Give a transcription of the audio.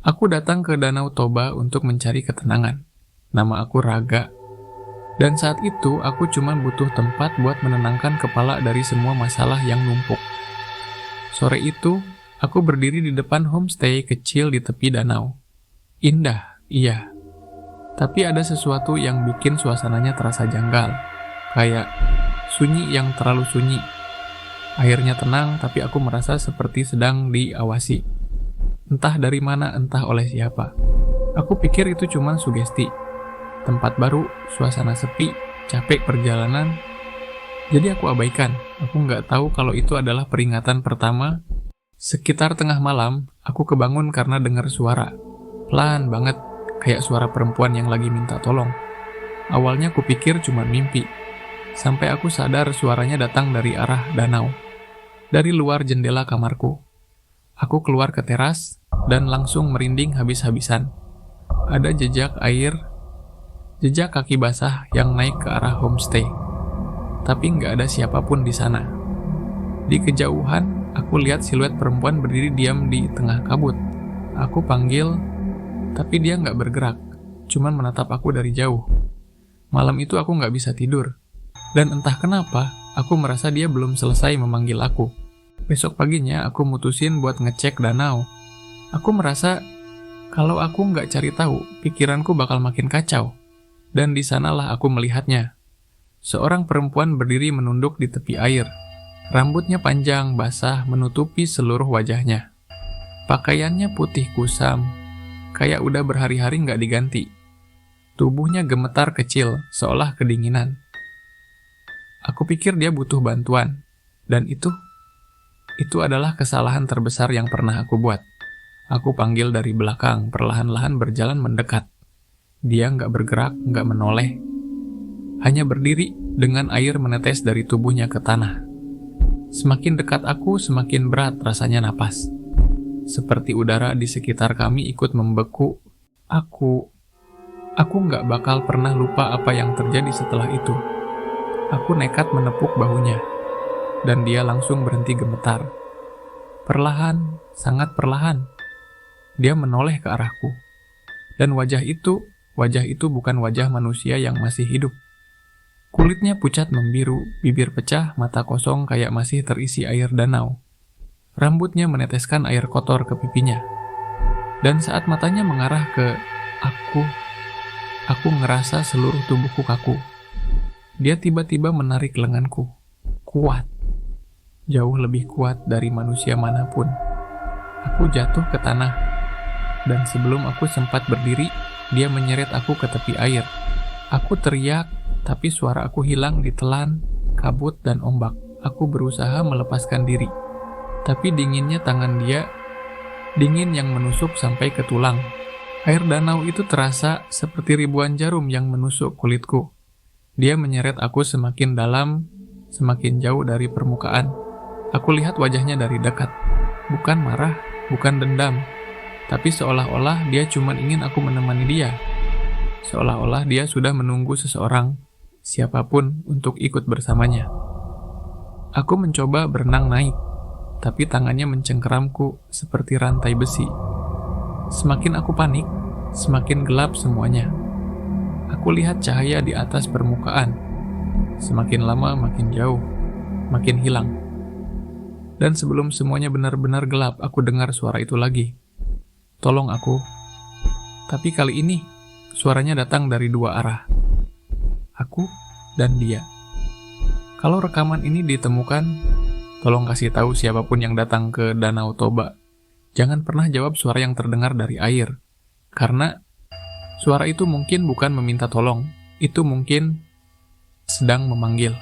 Aku datang ke Danau Toba untuk mencari ketenangan. Nama aku Raga. Dan saat itu aku cuma butuh tempat buat menenangkan kepala dari semua masalah yang numpuk. Sore itu, aku berdiri di depan homestay kecil di tepi danau. Indah, iya. Tapi ada sesuatu yang bikin suasananya terasa janggal. Kayak sunyi yang terlalu sunyi. Airnya tenang, tapi aku merasa seperti sedang diawasi. Entah dari mana, entah oleh siapa. Aku pikir itu cuma sugesti. Tempat baru, suasana sepi, capek perjalanan. Jadi aku abaikan. Aku nggak tahu kalau itu adalah peringatan pertama. Sekitar tengah malam, aku kebangun karena dengar suara. Pelan banget, kayak suara perempuan yang lagi minta tolong. Awalnya aku pikir cuma mimpi. Sampai aku sadar suaranya datang dari arah danau. Dari luar jendela kamarku. Aku keluar ke teras, dan langsung merinding habis-habisan. Ada jejak air, jejak kaki basah yang naik ke arah homestay. Tapi nggak ada siapapun di sana. Di kejauhan, aku lihat siluet perempuan berdiri diam di tengah kabut. Aku panggil, tapi dia nggak bergerak, cuman menatap aku dari jauh. Malam itu aku nggak bisa tidur. Dan entah kenapa, aku merasa dia belum selesai memanggil aku. Besok paginya aku mutusin buat ngecek danau. Aku merasa kalau aku nggak cari tahu, pikiranku bakal makin kacau. Dan di sanalah aku melihatnya. Seorang perempuan berdiri menunduk di tepi air. Rambutnya panjang, basah, menutupi seluruh wajahnya. Pakaiannya putih kusam, kayak udah berhari-hari nggak diganti. Tubuhnya gemetar kecil, seolah kedinginan. Aku pikir dia butuh bantuan. Dan itu adalah kesalahan terbesar yang pernah aku buat. Aku panggil dari belakang, perlahan-lahan berjalan mendekat. Dia nggak bergerak, nggak menoleh. Hanya berdiri dengan air menetes dari tubuhnya ke tanah. Semakin dekat aku, semakin berat rasanya napas. Seperti udara di sekitar kami ikut membeku. Aku nggak bakal pernah lupa apa yang terjadi setelah itu. Aku nekat menepuk bahunya, dan dia langsung berhenti gemetar. Perlahan, sangat perlahan, dia menoleh ke arahku. Dan wajah itu bukan wajah manusia yang masih hidup. Kulitnya pucat membiru, bibir pecah, mata kosong kayak masih terisi air danau. Rambutnya meneteskan air kotor ke pipinya. Dan saat matanya mengarah ke aku ngerasa seluruh tubuhku kaku. Dia tiba-tiba menarik lenganku. Kuat. Jauh lebih kuat dari manusia manapun. Aku jatuh ke tanah. Dan sebelum aku sempat berdiri, dia menyeret aku ke tepi air. Aku teriak, tapi suara aku hilang ditelan, kabut, dan ombak. Aku berusaha melepaskan diri. Tapi dinginnya tangan dia, dingin yang menusuk sampai ke tulang. Air danau itu terasa seperti ribuan jarum yang menusuk kulitku. Dia menyeret aku semakin dalam, semakin jauh dari permukaan. Aku lihat wajahnya dari dekat. Bukan marah, bukan dendam. Tapi seolah-olah dia cuma ingin aku menemani dia. Seolah-olah dia sudah menunggu seseorang, siapapun, untuk ikut bersamanya. Aku mencoba berenang naik, tapi tangannya mencengkeramku seperti rantai besi. Semakin aku panik, semakin gelap semuanya. Aku lihat cahaya di atas permukaan. Semakin lama makin jauh, makin hilang. Dan sebelum semuanya benar-benar gelap, aku dengar suara itu lagi. Tolong aku. Tapi kali ini, suaranya datang dari dua arah. Aku dan dia. Kalau rekaman ini ditemukan, tolong kasih tahu siapapun yang datang ke Danau Toba. Jangan pernah jawab suara yang terdengar dari air. Karena suara itu mungkin bukan meminta tolong. Itu mungkin sedang memanggil.